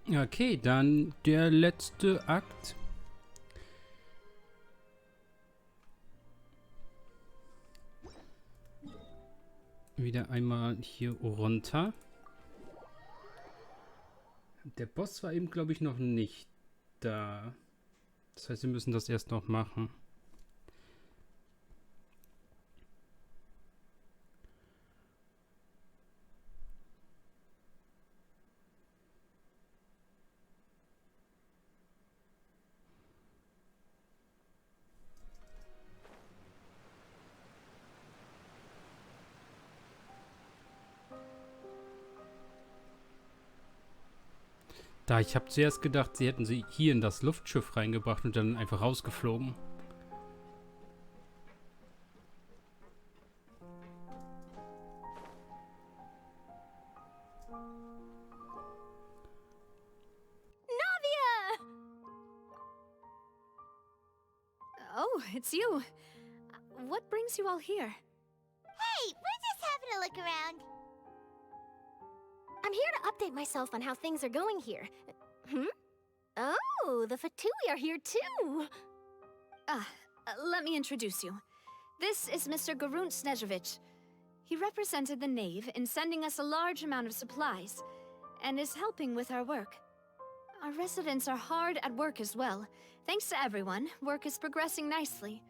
Okay, dann der letzte Akt. Wieder einmal hier runter. Der Boss war eben, glaube ich, noch nicht da. Das heißt, wir müssen das erst noch machen. Ich habe zuerst gedacht, sie hätten sie hier in das Luftschiff reingebracht und dann einfach rausgeflogen. Oh, it's you. What brings you all here? Hey, we're just having a look around. I'm here to update myself on how things are going here. Oh, the Fatui are here too. Let me introduce you. This is Mr. Garunt Snežević. He represented the Knave in sending us a large amount of supplies, and is helping with our work. Our residents are hard at work as well. Thanks to everyone, work is progressing nicely.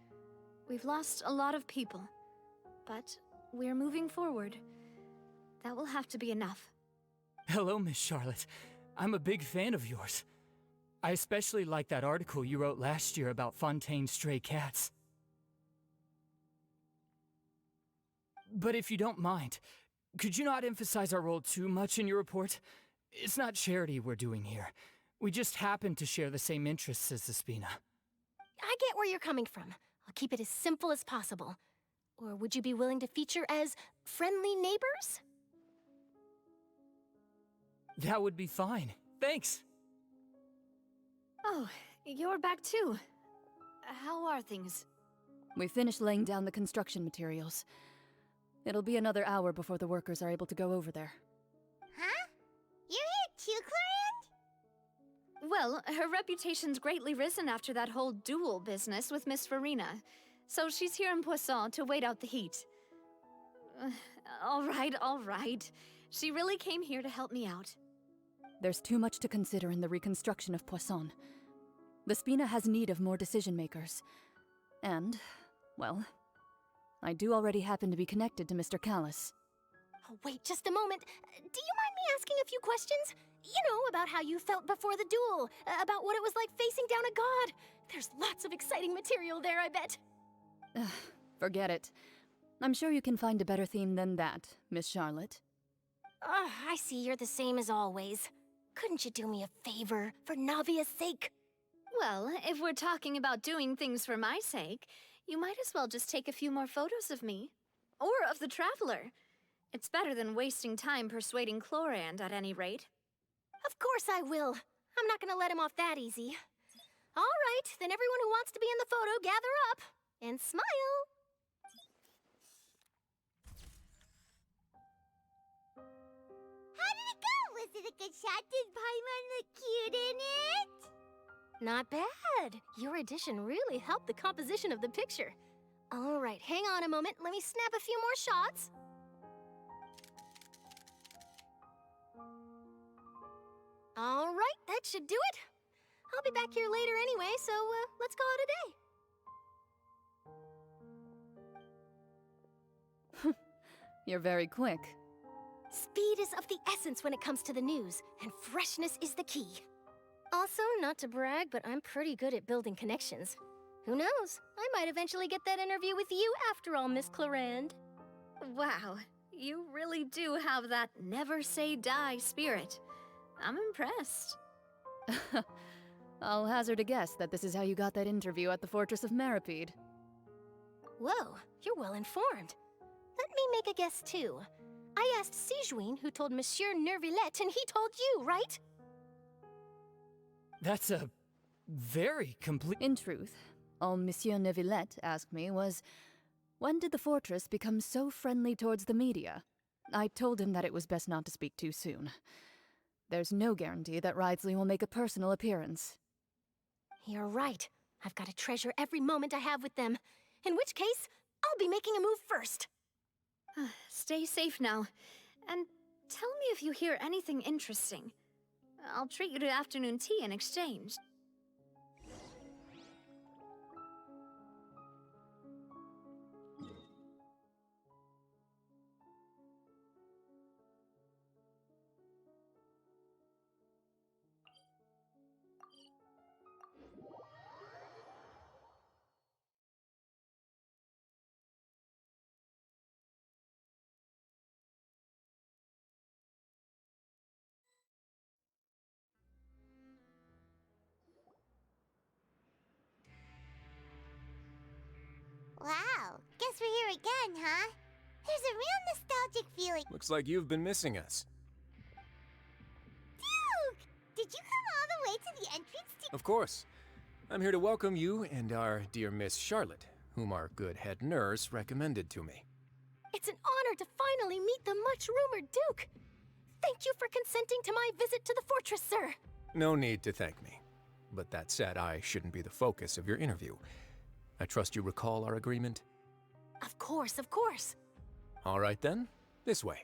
We've lost a lot of people, but we're moving forward. That will have to be enough. Hello, Miss Charlotte. I'm a big fan of yours. I especially like that article you wrote last year about Fontaine's stray cats. But if you don't mind, could you not emphasize our role too much in your report? It's not charity we're doing here. We just happen to share the same interests as the Spina. I get where you're coming from. I'll keep it as simple as possible. Or would you be willing to feature as friendly neighbors? That would be fine. Thanks. Oh, you're back too. How are things? We finished laying down the construction materials. It'll be another hour before the workers are able to go over there. Huh? You're here too, Clarand? Well, her reputation's greatly risen after that whole duel business with Miss Farina, so she's here in Poisson to wait out the heat. All right. She really came here to help me out. There's too much to consider in the reconstruction of Poisson. The Spina has need of more decision-makers. And, well, I do already happen to be connected to Mr. Callis. Oh, wait just a moment. Do you mind me asking a few questions? You know, about how you felt before the duel, about what it was like facing down a god. There's lots of exciting material there, I bet. Forget it. I'm sure you can find a better theme than that, Miss Charlotte. I see you're the same as always. Couldn't you do me a favor, for Navia's sake? Well, if we're talking about doing things for my sake, you might as well just take a few more photos of me. Or of the Traveler. It's better than wasting time persuading Chlorand at any rate. Of course I will. I'm not gonna let him off that easy. All right, then everyone who wants to be in the photo, gather up. And smile. How did it go? Was it a good shot? Did Paimon look cute in it? Not bad. Your addition really helped the composition of the picture. All right, hang on a moment. Let me snap a few more shots. All right, that should do it. I'll be back here later anyway, so let's call it a day. You're very quick. Speed is of the essence when it comes to the news, and freshness is the key. Also, not to brag, but I'm pretty good at building connections. Who knows? I might eventually get that interview with you after all, Miss Clarand. Wow, you really do have that never say die spirit. I'm impressed. I'll hazard a guess that this is how you got that interview at the Fortress of Meripede. Whoa, you're well informed. Let me make a guess too. I asked Sijuin, who told Monsieur Nervillet, and he told you, right? That's a very complete... In truth, all Monsieur Neuvillette asked me was, when did the fortress become so friendly towards the media? I told him that it was best not to speak too soon. There's no guarantee that Ridsley will make a personal appearance. You're right. I've got to treasure every moment I have with them. In which case, I'll be making a move first. Stay safe now. And tell me if you hear anything interesting. I'll treat you to afternoon tea in exchange. Wow, guess we're here again, huh? There's a real nostalgic feeling. Looks like you've been missing us. Duke! Did you come all the way to the entrance to— Of course. I'm here to welcome you and our dear Miss Charlotte, whom our good head nurse recommended to me. It's an honor to finally meet the much-rumored Duke. Thank you for consenting to my visit to the fortress, sir. No need to thank me. But that said, I shouldn't be the focus of your interview. I trust you recall our agreement? Of course, of course. All right then, this way.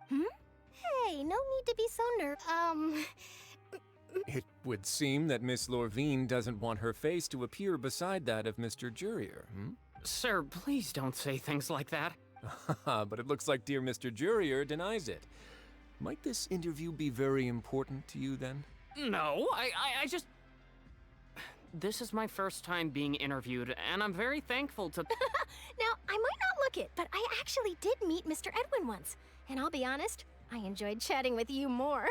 Hey, no need to be so It would seem that Miss Lorvine doesn't want her face to appear beside that of Mr. Jurier, Sir, please don't say things like that. But it looks like dear Mr. Jurier denies it. Might this interview be very important to you then? No, I just... This is my first time being interviewed, and I'm very thankful to... Now, I might not look it, but I actually did meet Mr. Edwin once. And I'll be honest, I enjoyed chatting with you more.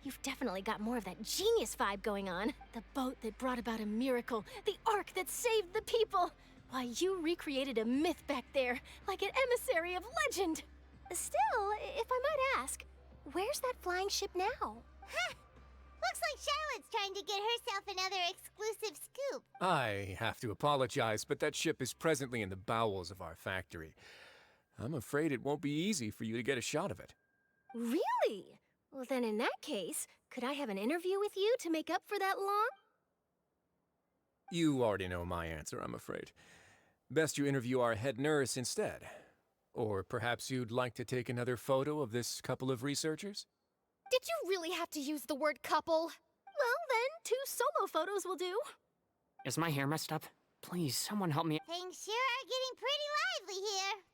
You've definitely got more of that genius vibe going on. The boat that brought about a miracle, the ark that saved the people. Why, you recreated a myth back there, like an emissary of legend. Still, if I might ask, where's that flying ship now? Huh! Looks like Charlotte's trying to get herself another exclusive scoop. I have to apologize, but that ship is presently in the bowels of our factory. I'm afraid it won't be easy for you to get a shot of it. Really? Well, then in that case, could I have an interview with you to make up for that long? You already know my answer, I'm afraid. Best you interview our head nurse instead. Or perhaps you'd like to take another photo of this couple of researchers? Did you really have to use the word couple? Well, then, 2 solo photos will do. Is my hair messed up? Please, someone help me. Things sure are getting pretty lively here.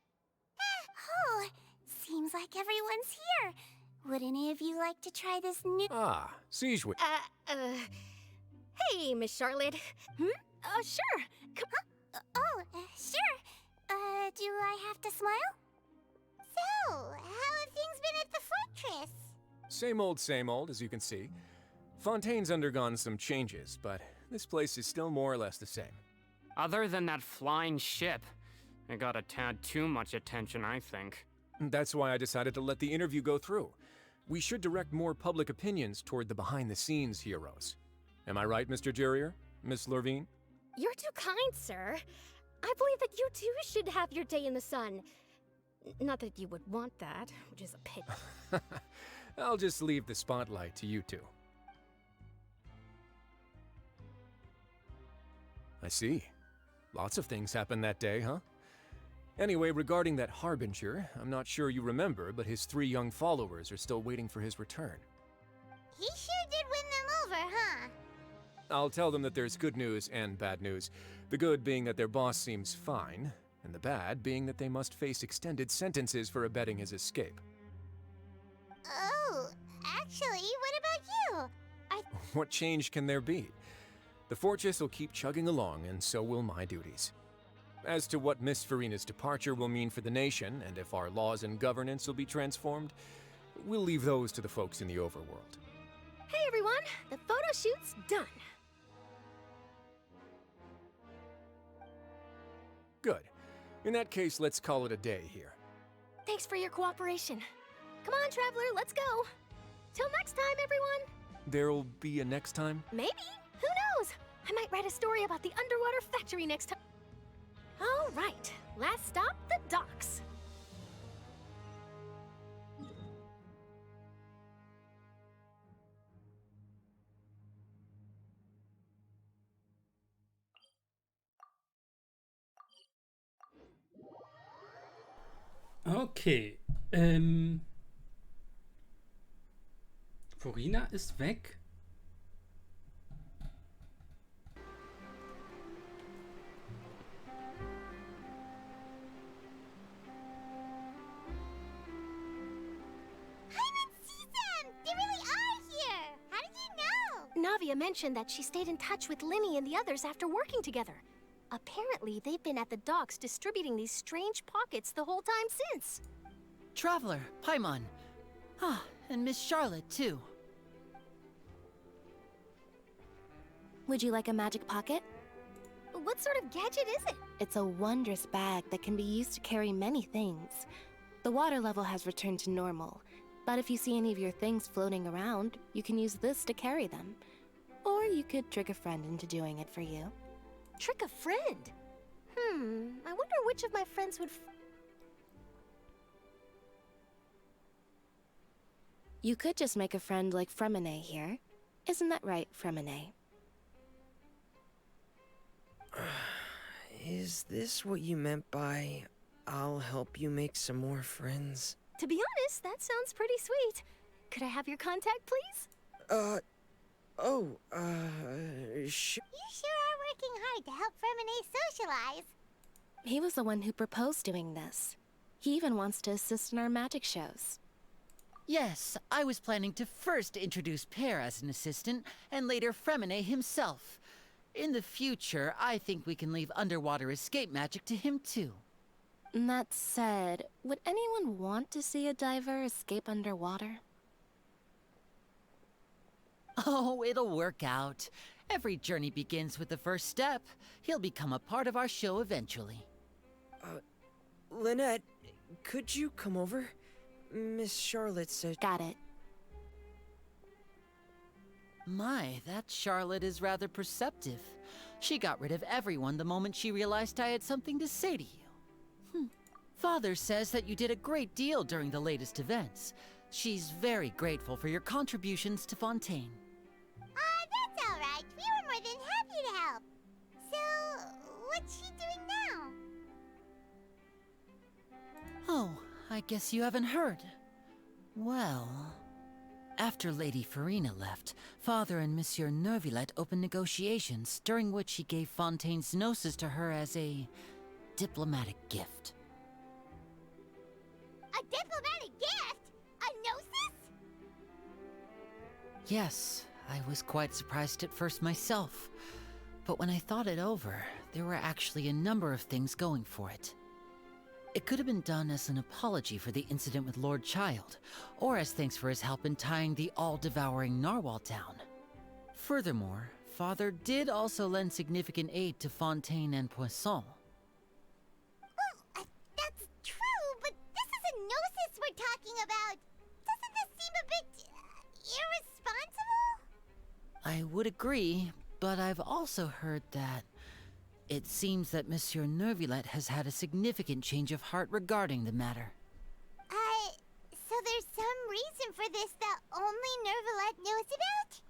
Oh, seems like everyone's here. Would any of you like to try this new— Ah, Siege Witch. Hey, Miss Charlotte. Sure. Come sure. Do I have to smile? So, how have things been at the fortress? Same old, as you can see. Fontaine's undergone some changes, but this place is still more or less the same. Other than that flying ship, it got a tad too much attention, I think. That's why I decided to let the interview go through. We should direct more public opinions toward the behind-the-scenes heroes. Am I right, Mr. Jurier? Miss Lorvine? You're too kind, sir. I believe that you too should have your day in the sun. Not that you would want that, which is a pity. I'll just leave the spotlight to you two. I see. Lots of things happened that day, huh? Anyway, regarding that Harbinger, I'm not sure you remember, but his 3 young followers are still waiting for his return. He sure did win them over, huh? I'll tell them that there's good news and bad news. The good being that their boss seems fine, and the bad being that they must face extended sentences for abetting his escape. Oh, actually, what about you? What change can there be? The fortress will keep chugging along, and so will my duties. As to what Miss Farina's departure will mean for the nation, and if our laws and governance will be transformed, we'll leave those to the folks in the overworld. Hey everyone, the photo shoot's done. Good. In that case, let's call it a day here. Thanks for your cooperation. Come on, Traveler, let's go. Till next time, everyone. There'll be a next time? Maybe. Who knows? I might write a story about the underwater factory next time. All right, last stop, the docks. Okay. Furina ist weg. Navia mentioned that she stayed in touch with Linny and the others after working together. Apparently, they've been at the docks distributing these strange pockets the whole time since. Traveler, Paimon. Ah, and Miss Charlotte, too. Would you like a magic pocket? What sort of gadget is it? It's a wondrous bag that can be used to carry many things. The water level has returned to normal, but if you see any of your things floating around, you can use this to carry them. Or you could trick a friend into doing it for you. Trick a friend? I wonder which of my friends would... You could just make a friend like Fremine here. Isn't that right, Fremine? Is this what you meant by, I'll help you make some more friends? To be honest, that sounds pretty sweet. Could I have your contact, please? You sure are working hard to help Fremine socialize. He was the one who proposed doing this. He even wants to assist in our magic shows. Yes, I was planning to first introduce Pear as an assistant, and later Fremine himself. In the future, I think we can leave underwater escape magic to him too. That said, would anyone want to see a diver escape underwater? Oh, it'll work out. Every journey begins with the first step. He'll become a part of our show eventually. Lynette, could you come over? Miss Charlotte said... Got it. My, that Charlotte is rather perceptive. She got rid of everyone the moment she realized I had something to say to you. Father says that you did a great deal during the latest events. She's very grateful for your contributions to Fontaine. That's all right. We were more than happy to help. So, what's she doing now? Oh, I guess you haven't heard. Well... After Lady Furina left, Father and Monsieur Neuvillette opened negotiations, during which he gave Fontaine's gnosis to her as a diplomatic gift. A diplomatic gift? A gnosis? Yes, I was quite surprised at first myself. But when I thought it over, there were actually a number of things going for it. It could have been done as an apology for the incident with Lord Child, or as thanks for his help in tying the all-devouring narwhal down. Furthermore, Father did also lend significant aid to Fontaine and Poisson. Well, that's true, but this is a gnosis we're talking about. Doesn't this seem a bit... irresponsible? I would agree, but I've also heard that... It seems that Monsieur Neuvillette has had a significant change of heart regarding the matter. So there's some reason for this that only Neuvillette knows about?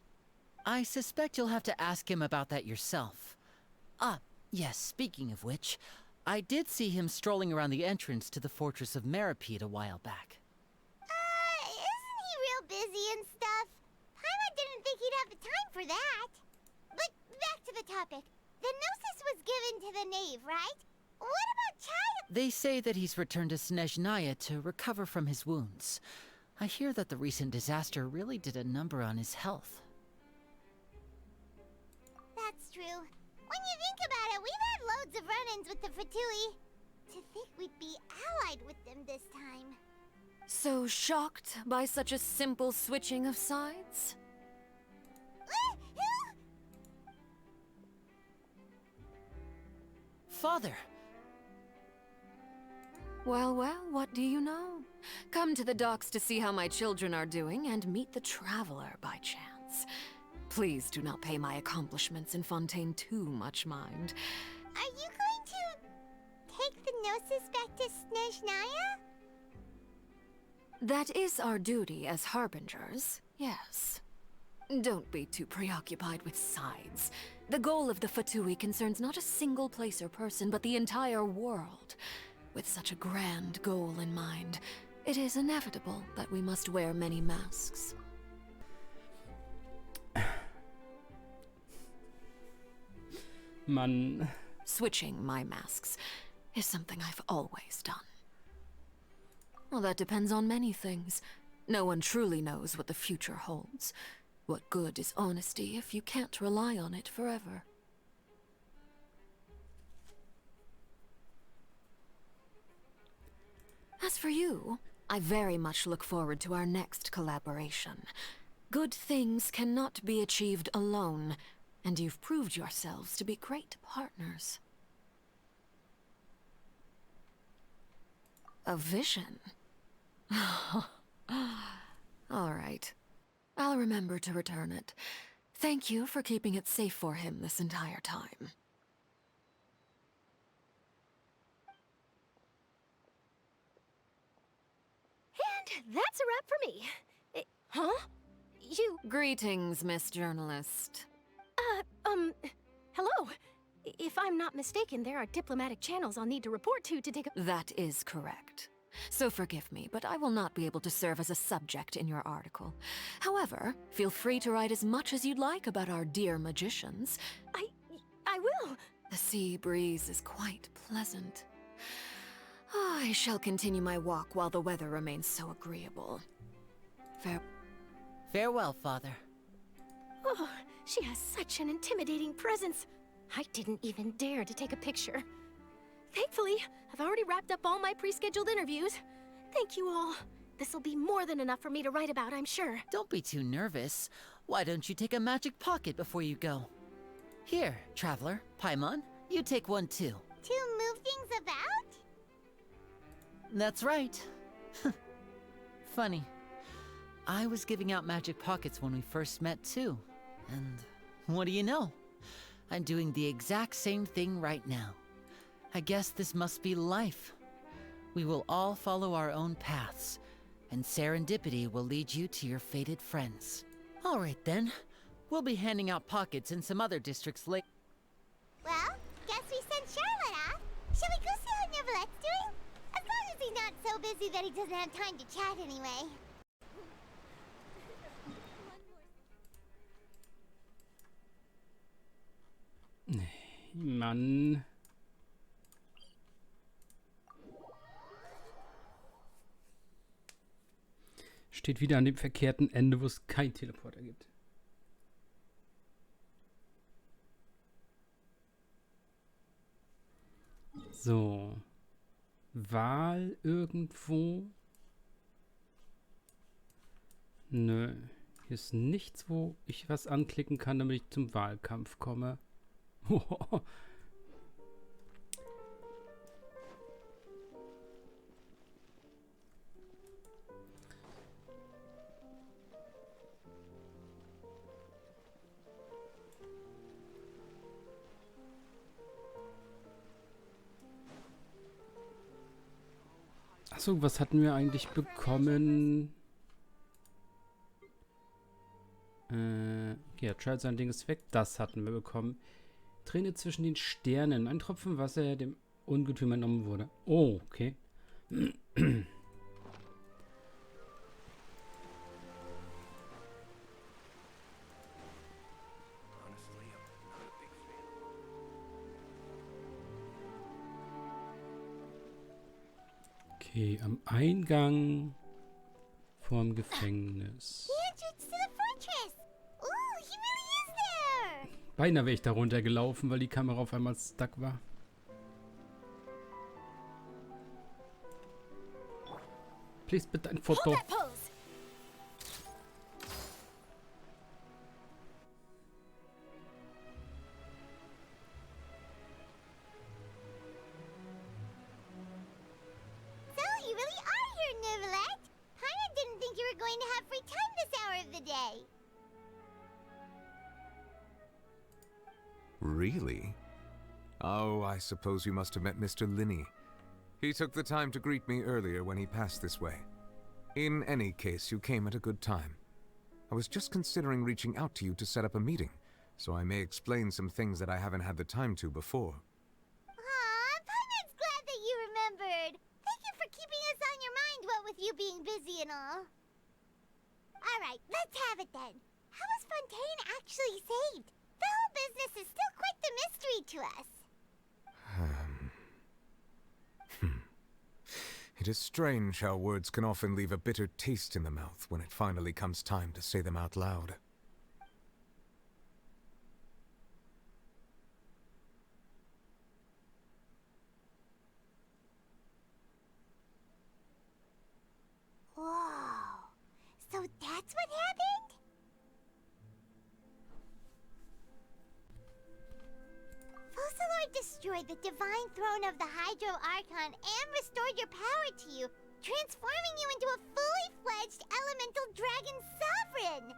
I suspect you'll have to ask him about that yourself. Ah, yes, speaking of which, I did see him strolling around the entrance to the Fortress of Meripede a while back. Isn't he real busy and stuff? Paimon didn't think he'd have the time for that. But back to the topic. The gnosis was given to the knave, right? What about Child? They say that he's returned to Snezhnaya to recover from his wounds. I hear that the recent disaster really did a number on his health. That's true. When you think about it, we've had loads of run-ins with the Fatui. To think we'd be allied with them this time. So shocked by such a simple switching of sides? Father! Well, well, what do you know? Come to the docks to see how my children are doing and meet the traveler by chance. Please do not pay my accomplishments in Fontaine too much mind. Are you going to take the Gnosis back to Snezhnaya? That is our duty as harbingers, yes. Don't be too preoccupied with sides. The goal of the Fatui concerns not a single place or person, but the entire world. With such a grand goal in mind, it is inevitable that we must wear many masks. Mann. Switching my masks is something I've always done. Well, that depends on many things. No one truly knows what the future holds. What good is honesty if you can't rely on it forever? As for you, I very much look forward to our next collaboration. Good things cannot be achieved alone, and you've proved yourselves to be great partners. A vision? All right. I'll remember to return it. Thank you for keeping it safe for him this entire time. And that's a wrap for me. Huh? You... Greetings, Miss Journalist. Hello. If I'm not mistaken, there are diplomatic channels I'll need to report to take a... That is correct. So forgive me, but I will not be able to serve as a subject in your article. However, feel free to write as much as you'd like about our dear magicians. I will. The sea breeze is quite pleasant. I shall continue my walk while the weather remains so agreeable. Farewell, Father. Oh, she has such an intimidating presence. I didn't even dare to take a picture. Thankfully, I've already wrapped up all my pre-scheduled interviews. Thank you all. This'll be more than enough for me to write about, I'm sure. Don't be too nervous. Why don't you take a magic pocket before you go? Here, Traveler, Paimon, you take one too. To move things about? That's right. Funny. I was giving out magic pockets when we first met too. And what do you know? I'm doing the exact same thing right now. I guess this must be life. We will all follow our own paths, and serendipity will lead you to your fated friends. All right then, we'll be handing out pockets in some other districts later. Well, guess we send Charlotte off. Shall we go see how Neverlette's doing? As long as he's not so busy that he doesn't have time to chat anyway. Mann. Steht wieder an dem verkehrten Ende, wo es kein Teleporter gibt. So. Wahl irgendwo? Nö. Hier ist nichts, wo ich was anklicken kann, damit ich zum Wahlkampf komme. Achso, was hatten wir eigentlich bekommen? Ja, Trial sein Ding ist weg. Das hatten wir bekommen. Träne zwischen den Sternen. Ein Tropfen Wasser, der dem Ungetüm entnommen wurde. Oh, okay. Okay, am Eingang vorm Gefängnis. The entrance to the fortress! Ooh, he really is there! Beinahe wäre ich da runtergelaufen, weil die Kamera auf einmal stuck war. Please, bitte ein Foto. Hold that pose. So, you really are here, Neverlette! Paimon didn't think you were going to have free time this hour of the day. Really? Oh, I suppose you must have met Mr. Linney. He took the time to greet me earlier when he passed this way. In any case, you came at a good time. I was just considering reaching out to you to set up a meeting, so I may explain some things that I haven't had the time to before. Aw, Paimon's glad that you remembered. Thank you for keeping us on your mind, what with you being busy and all. Alright, let's have it then. How was Fontaine actually saved? The whole business is still quite the mystery to us. It is strange how words can often leave a bitter taste in the mouth when it finally comes time to say them out loud. Whoa. So that's what happened? Focalor destroyed the divine throne of the Hydro Archon and restored your power to you, transforming you into a fully fledged elemental dragon sovereign.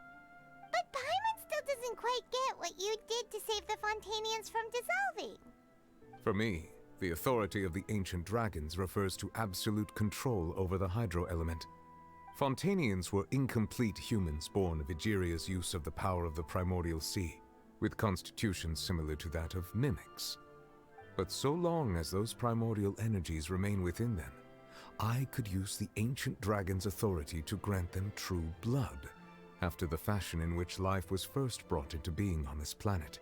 But Paimon still doesn't quite get what you did to save the Fontainians from dissolving. For me, the authority of the ancient dragons refers to absolute control over the hydro element. Fontainians were incomplete humans born of Egeria's use of the power of the primordial sea, with constitutions similar to that of mimics. But so long as those primordial energies remain within them, I could use the ancient dragon's authority to grant them true blood, after the fashion in which life was first brought into being on this planet.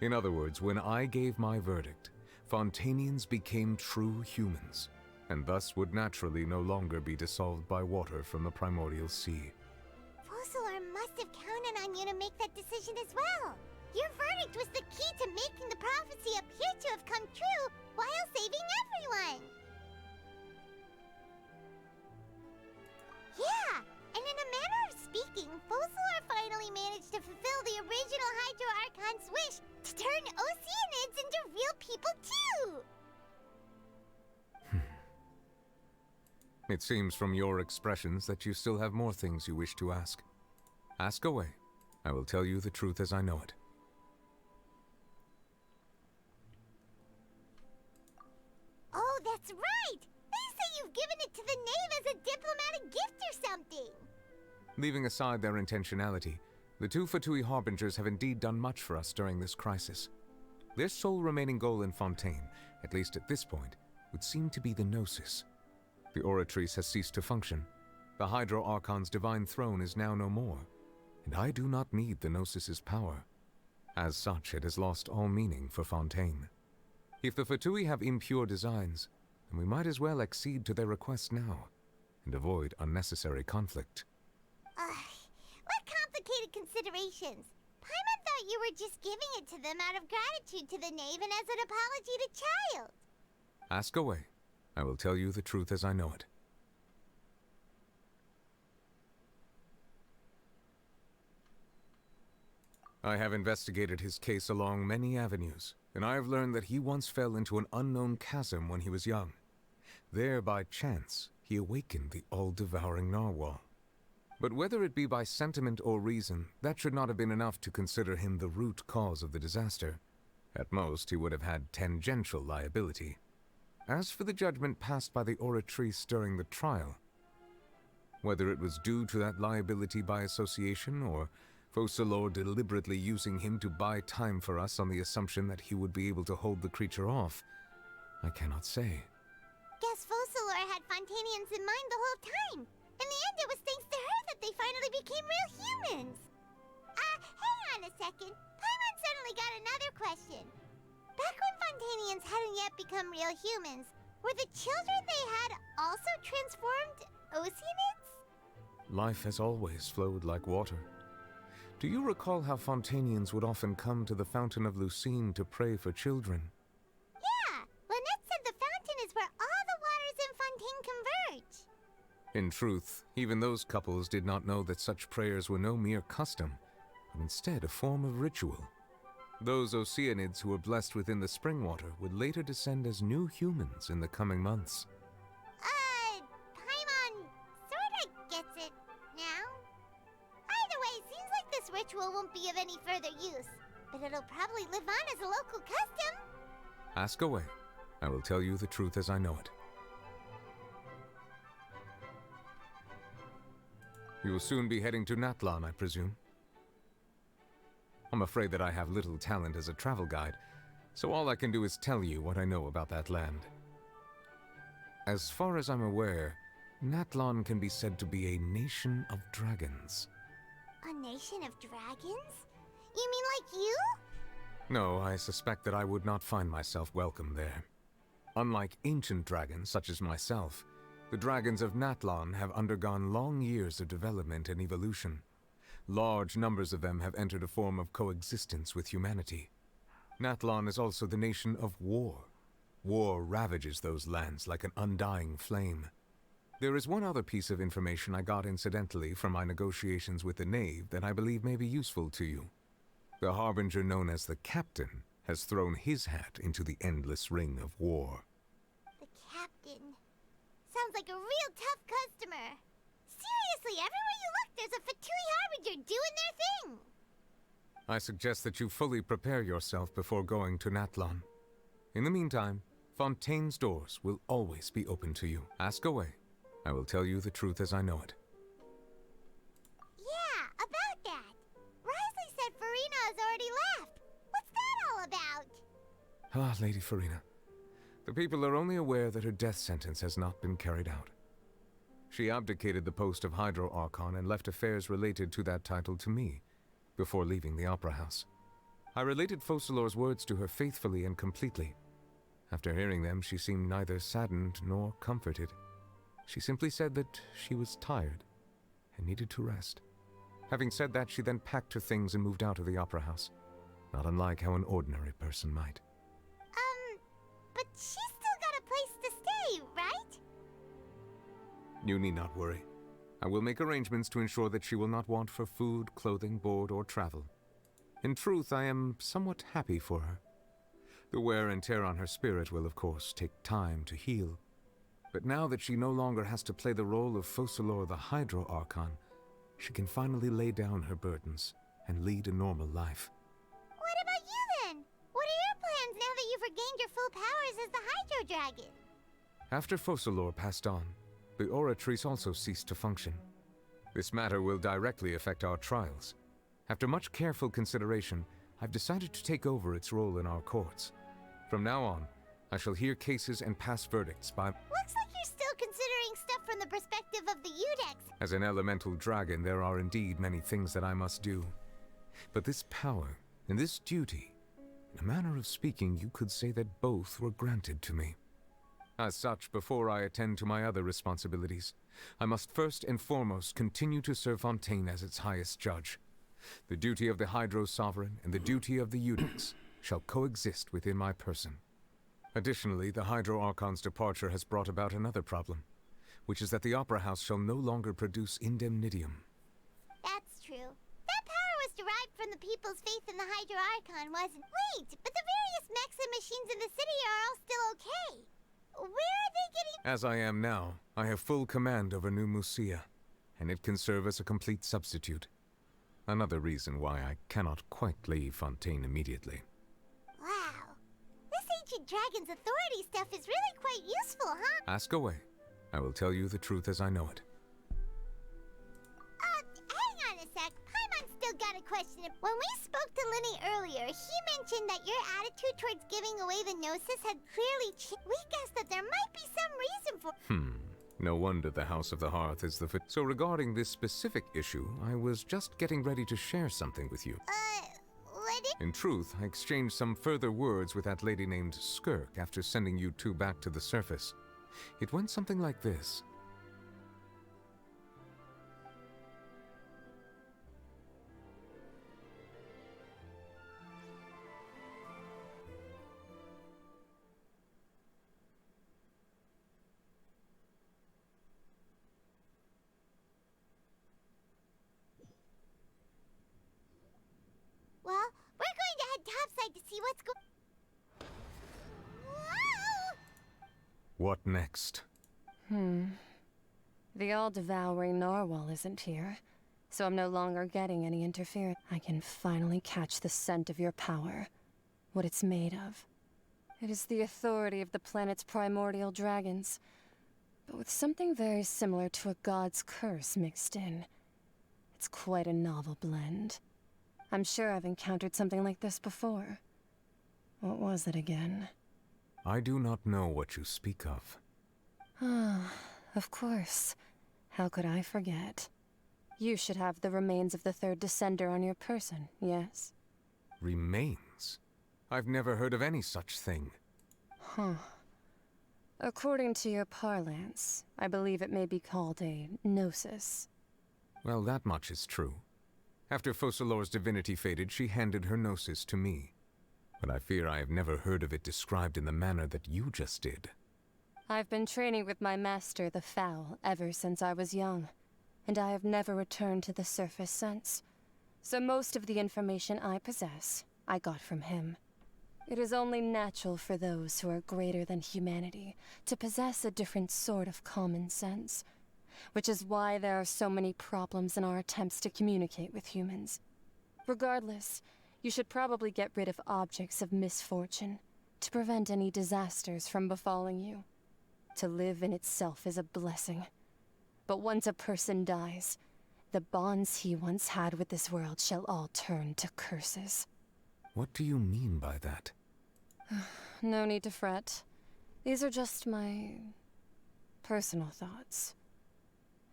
In other words, when I gave my verdict, Fontainians became true humans, and thus would naturally no longer be dissolved by water from the primordial sea. Focalor must have counted on you to make that decision as well. Your verdict was the key to making the prophecy appear to have come true while saving everyone. Yeah, and in a manner of speaking, Focalor finally managed to fulfill the original Hydro Archon's wish to turn Oceanids into real people too! It seems from your expressions that you still have more things you wish to ask. Ask away. I will tell you the truth as I know it. Oh, that's right! They say you've given it to the knave as a diplomatic gift or something! Leaving aside their intentionality, the two Fatui Harbingers have indeed done much for us during this crisis. Their sole remaining goal in Fontaine, at least at this point, would seem to be the Gnosis. The Oratrice has ceased to function. The Hydro Archon's divine throne is now no more, and I do not need the Gnosis's power. As such, it has lost all meaning for Fontaine. If the Fatui have impure designs, then we might as well accede to their request now, and avoid unnecessary conflict. What complicated considerations? Paimon thought you were just giving it to them out of gratitude to the knave and as an apology to Child. Ask away. I will tell you the truth as I know it. I have investigated his case along many avenues, and I have learned that he once fell into an unknown chasm when he was young. There, by chance, he awakened the all-devouring narwhal. But whether it be by sentiment or reason, that should not have been enough to consider him the root cause of the disaster. At most, he would have had tangential liability. As for the judgment passed by the Oratrice during the trial, whether it was due to that liability by association, or Focalor deliberately using him to buy time for us on the assumption that he would be able to hold the creature off, I cannot say. Guess Focalor had Fontainians in mind the whole time. In the end, it was thanks to her that they finally became real humans. Hang on a second. Paimon suddenly got another question. Back when Fontainians hadn't yet become real humans, were the children they had also transformed Oceanids? Life has always flowed like water. Do you recall how Fontainians would often come to the Fountain of Lucine to pray for children? Yeah, Lynette said the fountain is where all the waters in Fontaine converge. In truth, even those couples did not know that such prayers were no mere custom, but instead a form of ritual. Those Oceanids who were blessed within the spring water would later descend as new humans in the coming months. Paimon sorta gets it now. Either way, seems like this ritual won't be of any further use. but it'll probably live on as a local custom. Ask away. I will tell you the truth as I know it. You will soon be heading to Natlan, I presume. I'm afraid that I have little talent as a travel guide, so all I can do is tell you what I know about that land. As far as I'm aware, Natlan can be said to be a nation of dragons. A nation of dragons? You mean like you? No, I suspect that I would not find myself welcome there. Unlike ancient dragons such as myself, the dragons of Natlan have undergone long years of development and evolution. Large numbers of them have entered a form of coexistence with humanity. Natlan is also the nation of war. War ravages those lands like an undying flame. There is one other piece of information I got incidentally from my negotiations with the Knave that I believe may be useful to you. The harbinger known as the Captain has thrown his hat into the endless ring of war. The Captain. Sounds like a real tough customer. Seriously, everywhere you look, there's a Fatui harbinger doing their thing. I suggest that you fully prepare yourself before going to Natlan. In the meantime, Fontaine's doors will always be open to you. Ask away. I will tell you the truth as I know it. Yeah, about that. Risley said Farina has already left. What's that all about? Ah, Lady Farina. The people are only aware that her death sentence has not been carried out. She abdicated the post of Hydro Archon and left affairs related to that title to me, before leaving the Opera House. I related Focalor's words to her faithfully and completely. After hearing them, she seemed neither saddened nor comforted. She simply said that she was tired and needed to rest. Having said that, she then packed her things and moved out of the Opera House, not unlike how an ordinary person might. But she's still got a place to stay, right? You need not worry. I will make arrangements to ensure that she will not want for food, clothing, board, or travel. In truth, I am somewhat happy for her. The wear and tear on her spirit will, of course, take time to heal. But now that she no longer has to play the role of Focalor the Hydro Archon, she can finally lay down her burdens and lead a normal life. What about you then? What are your plans now that you've regained your full powers as the Hydro Dragon? After Focalor passed on, the Oratrice also ceased to function. This matter will directly affect our trials. After much careful consideration, I've decided to take over its role in our courts. From now on, I shall hear cases and pass verdicts by... Looks like you're still considering stuff from the perspective of the Udex. As an elemental dragon, there are indeed many things that I must do. But this power and this duty, in a manner of speaking, you could say that both were granted to me. As such, before I attend to my other responsibilities, I must first and foremost continue to serve Fontaine as its highest judge. The duty of the Hydro Sovereign and the duty of the Udex shall coexist within my person. Additionally, the Hydro Archon's departure has brought about another problem, which is that the Opera House shall no longer produce indemnitium. That's true. That power was derived from the people's faith in the Hydro Archon, wasn't it? Wait, but the various mechs and machines in the city are all still okay. Where are they getting... As I am now, I have full command over New Musia, and it can serve as a complete substitute. Another reason why I cannot quite leave Fontaine immediately. Wow. This ancient dragon's authority stuff is really quite useful, huh? Ask away. I will tell you the truth as I know it. Hang on a sec. Paimon's still got a question. When we spoke to Linny earlier, he mentioned that your attitude towards giving away the Gnosis had clearly changed. We guessed that there might be some reason for... No wonder the House of the Hearth is the fit. So regarding this specific issue, I was just getting ready to share something with you. What In truth, I exchanged some further words with that lady named Skirk after sending you two back to the surface. It went something like this. Well, we're going to head topside to see what's going... Whoa! What next? The all-devouring narwhal isn't here, so I'm no longer getting any interference. I can finally catch the scent of your power, what it's made of. It is the authority of the planet's primordial dragons, but with something very similar to a god's curse mixed in. It's quite a novel blend. I'm sure I've encountered something like this before. What was it again? I do not know what you speak of. Ah, of course. How could I forget? You should have the remains of the third descender on your person, yes? Remains? I've never heard of any such thing. Huh. According to your parlance, I believe it may be called a gnosis. Well, that much is true. After Focalor's divinity faded, she handed her gnosis to me. But I fear I have never heard of it described in the manner that you just did. I've been training with my master, the Fowl, ever since I was young, and I have never returned to the surface since. So most of the information I possess, I got from him. It is only natural for those who are greater than humanity to possess a different sort of common sense, which is why there are so many problems in our attempts to communicate with humans. Regardless, you should probably get rid of objects of misfortune to prevent any disasters from befalling you. To live in itself is a blessing. But once a person dies, the bonds he once had with this world shall all turn to curses. What do you mean by that? No need to fret. These are just my personal thoughts,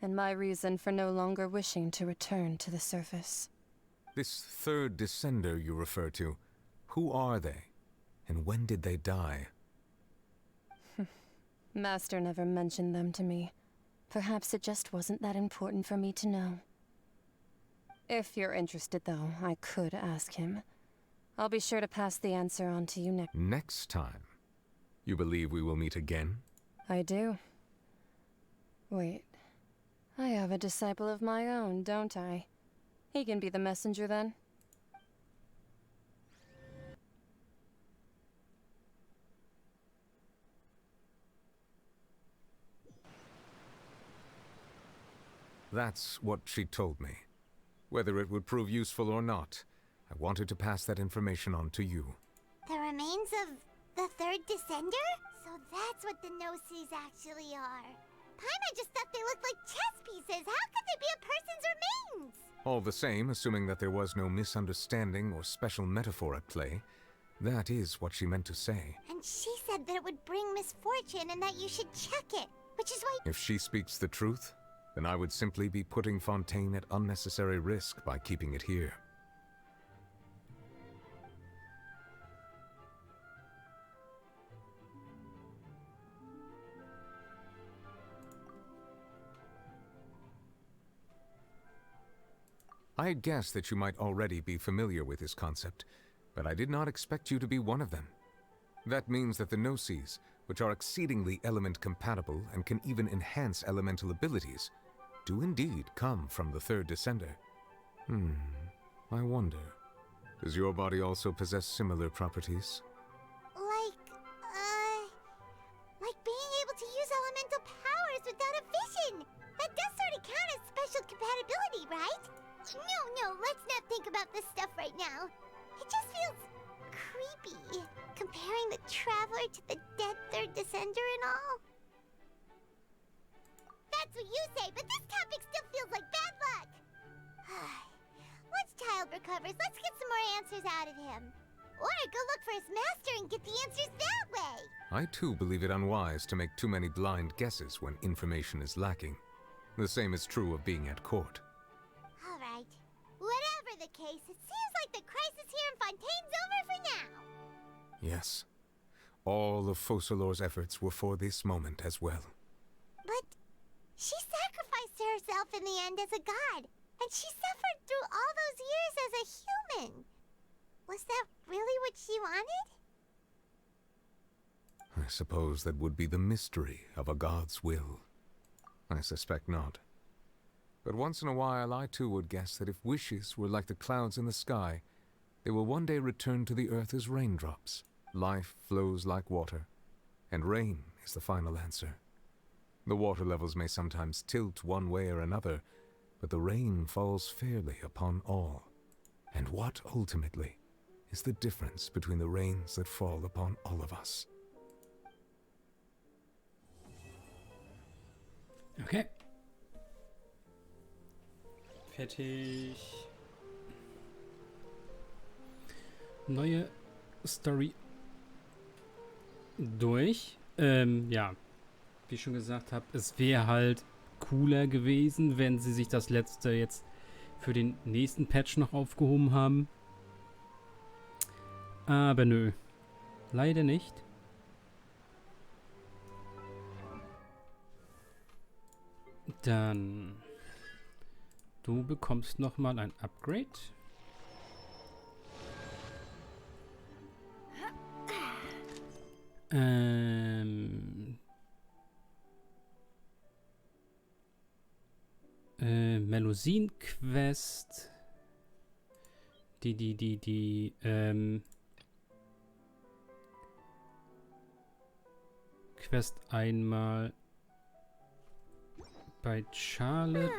and my reason for no longer wishing to return to the surface. This third descender you refer to, who are they? And when did they die? Master never mentioned them to me. Perhaps it just wasn't that important for me to know. If you're interested, though, I could ask him. I'll be sure to pass the answer on to you next. Next time? You believe we will meet again? I do. Wait. I have a disciple of my own, don't I? He can be the messenger then. That's what she told me. Whether it would prove useful or not, I wanted to pass that information on to you. The remains of the third descender? So that's what the Gnosis actually are. Paimon just thought they looked like chess pieces. How could they be a person's remains? All the same, assuming that there was no misunderstanding or special metaphor at play, that is what she meant to say. And she said that it would bring misfortune and that you should check it, which is why— If she speaks the truth, then I would simply be putting Fontaine at unnecessary risk by keeping it here. I had guessed that you might already be familiar with this concept, but I did not expect you to be one of them. That means that the Gnosis, which are exceedingly element-compatible and can even enhance elemental abilities, do indeed come from the third descender. I wonder, does your body also possess similar properties? Like being able to use elemental powers without a vision! That does sort of count as special compatibility, right? No, let's not think about this stuff right now. It just feels creepy, comparing the Traveler to the dead third descender and all. That's what you say, but this topic still feels like bad luck. Once Child recovers, let's get some more answers out of him. Or go look for his master and get the answers that way. I too believe it unwise to make too many blind guesses when information is lacking. The same is true of being at court. All right. Whatever the case, it seems like the crisis here in Fontaine's over for now. Yes. All of Focalor's efforts were for this moment as well. But she sacrificed herself in the end as a god, and she suffered through all those years as a human. Was that really what she wanted? I suppose that would be the mystery of a god's will. I suspect not. But once in a while I too would guess that if wishes were like the clouds in the sky, they will one day return to the earth as raindrops. Life flows like water, and rain is the final answer. The water levels may sometimes tilt one way or another, but the rain falls fairly upon all. And what, ultimately, is the difference between the rains that fall upon all of us? Okay. Fertig. Neue Story durch. Ja, wie ich schon gesagt habe, es wäre halt cooler gewesen, wenn sie sich das letzte jetzt für den nächsten Patch noch aufgehoben haben. Aber nö. Leider nicht. Dann du bekommst nochmal ein Upgrade. Melusine-Quest. Quest einmal bei Charlotte.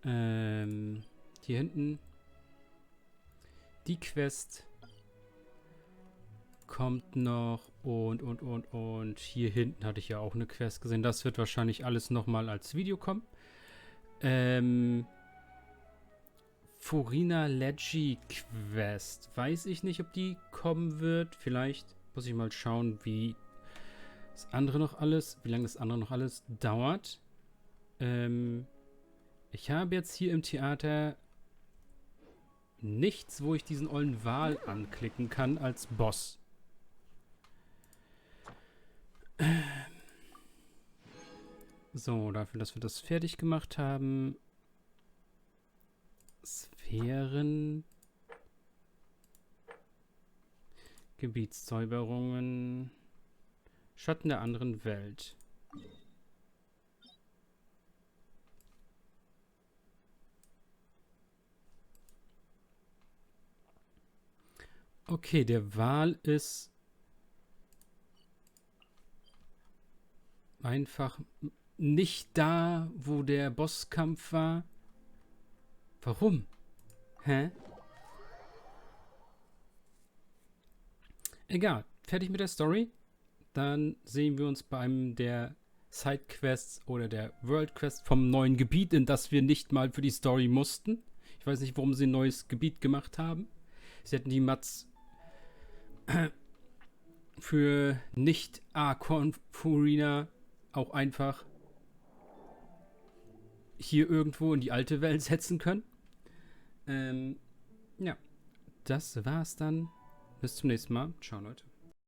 Hier hinten. Die Quest kommt noch und hier hinten hatte ich ja auch eine Quest gesehen. Das wird wahrscheinlich alles nochmal als Video kommen. Furina Leggy Quest. Weiß ich nicht, ob die kommen wird. Vielleicht muss ich mal schauen, wie lange das andere noch alles dauert. Ich habe jetzt hier im Theater nichts, wo ich diesen ollen Wal anklicken kann als Boss. So, dafür, dass wir das fertig gemacht haben. Sphären. Gebietszauberungen. Schatten der anderen Welt. Okay, der Wal ist einfach nicht da, wo der Bosskampf war. Warum? Hä? Egal. Fertig mit der Story. Dann sehen wir uns bei einem der Sidequests oder der World Quest vom neuen Gebiet, in das wir nicht mal für die Story mussten. Ich weiß nicht, warum sie ein neues Gebiet gemacht haben. Sie hätten die Mats für nicht Archon Furina auch einfach hier irgendwo in die alte Welt setzen können. Ja, das war's dann. Bis zum nächsten Mal. Ciao, Leute.